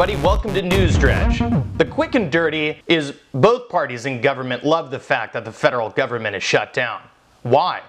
everybody, welcome to News Dredge. The quick and dirty is both parties in government love the fact that the federal government is shut down. Why?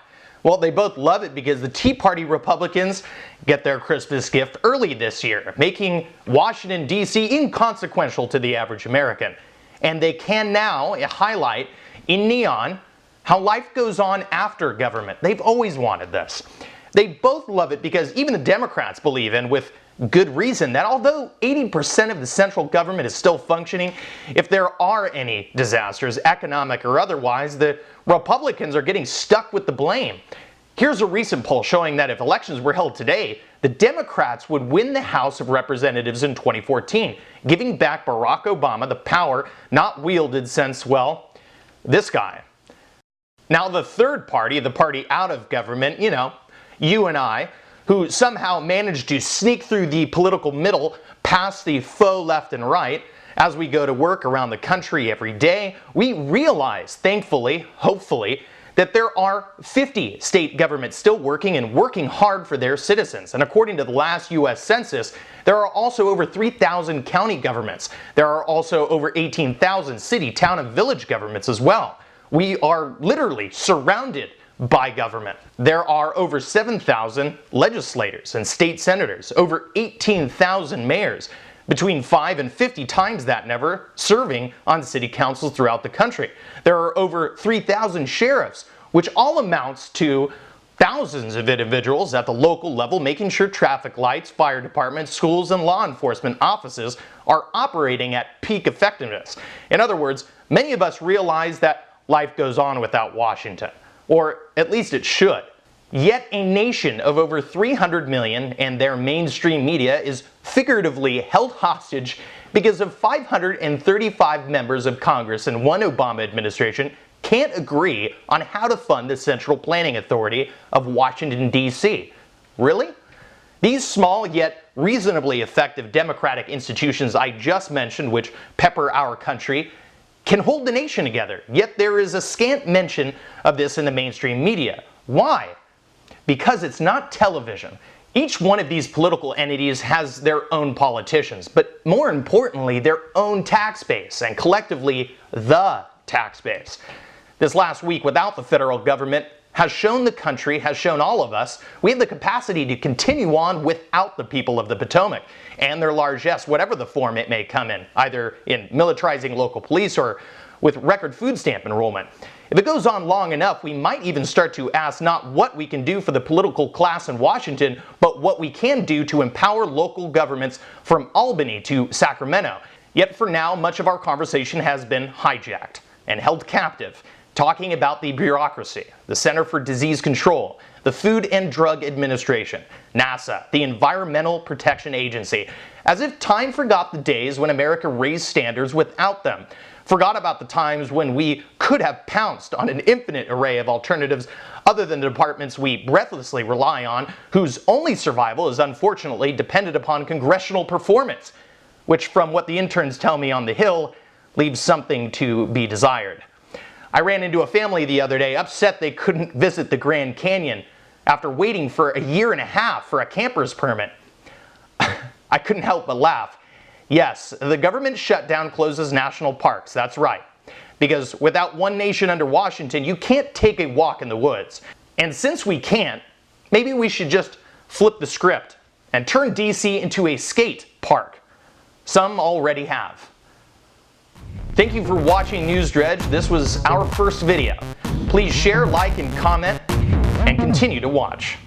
Well, they both love it because the Tea Party Republicans get their Christmas gift early this year, making Washington, D.C. inconsequential to the average American. And they can now highlight in neon how life goes on after government. They've always wanted this. They both love it because even the Democrats believe in, with good reason, that although 80% of the central government is still functioning, if there are any disasters, economic or otherwise, the Republicans are getting stuck with the blame. Here's a recent poll showing that if elections were held today, the Democrats would win the House of Representatives in 2014, giving back Barack Obama the power not wielded since, well, this guy. Now the third party, the party out of government, you and I, who somehow managed to sneak through the political middle past the faux left and right, as we go to work around the country every day, we realize, thankfully, hopefully, that there are 50 state governments still working and working hard for their citizens. And according to the last U.S. Census, there are also over 3,000 county governments. There are also over 18,000 city, town, and village governments as well. We are literally surrounded by government. There are over 7,000 legislators and state senators, over 18,000 mayors, between 5 and 50 times that number, serving on city councils throughout the country. There are over 3,000 sheriffs, which all amounts to thousands of individuals at the local level making sure traffic lights, fire departments, schools, and law enforcement offices are operating at peak effectiveness. In other words, many of us realize that life goes on without Washington. Or at least it should. Yet a nation of over 300 million and their mainstream media is figuratively held hostage because of 535 members of Congress and one Obama administration can't agree on how to fund the Central Planning Authority of Washington, D.C. Really? These small yet reasonably effective democratic institutions I just mentioned, which pepper our country, can hold the nation together, yet there is a scant mention of this in the mainstream media. Why? Because it's not television. Each one of these political entities has their own politicians, but more importantly, their own tax base, and collectively, the tax base. This last week, without the federal government, has shown the country, has shown all of us, we have the capacity to continue on without the people of the Potomac and their largesse, whatever the form it may come in, either in militarizing local police or with record food stamp enrollment. If it goes on long enough, we might even start to ask not what we can do for the political class in Washington, but what we can do to empower local governments from Albany to Sacramento. Yet for now, much of our conversation has been hijacked and held captive, talking about the bureaucracy, the Center for Disease Control, the Food and Drug Administration, NASA, the Environmental Protection Agency, as if time forgot the days when America raised standards without them, forgot about the times when we could have pounced on an infinite array of alternatives other than the departments we breathlessly rely on, whose only survival is unfortunately dependent upon congressional performance, which from what the interns tell me on the Hill, leaves something to be desired. I ran into a family the other day upset they couldn't visit the Grand Canyon after waiting for a year and a half for a camper's permit. I couldn't help but laugh. Yes, the government shutdown closes national parks, that's right. Because without one nation under Washington, you can't take a walk in the woods. And since we can't, maybe we should just flip the script and turn DC into a skate park. Some already have. Thank you for watching News Dredge. This was our first video. Please share, like, and comment, and continue to watch.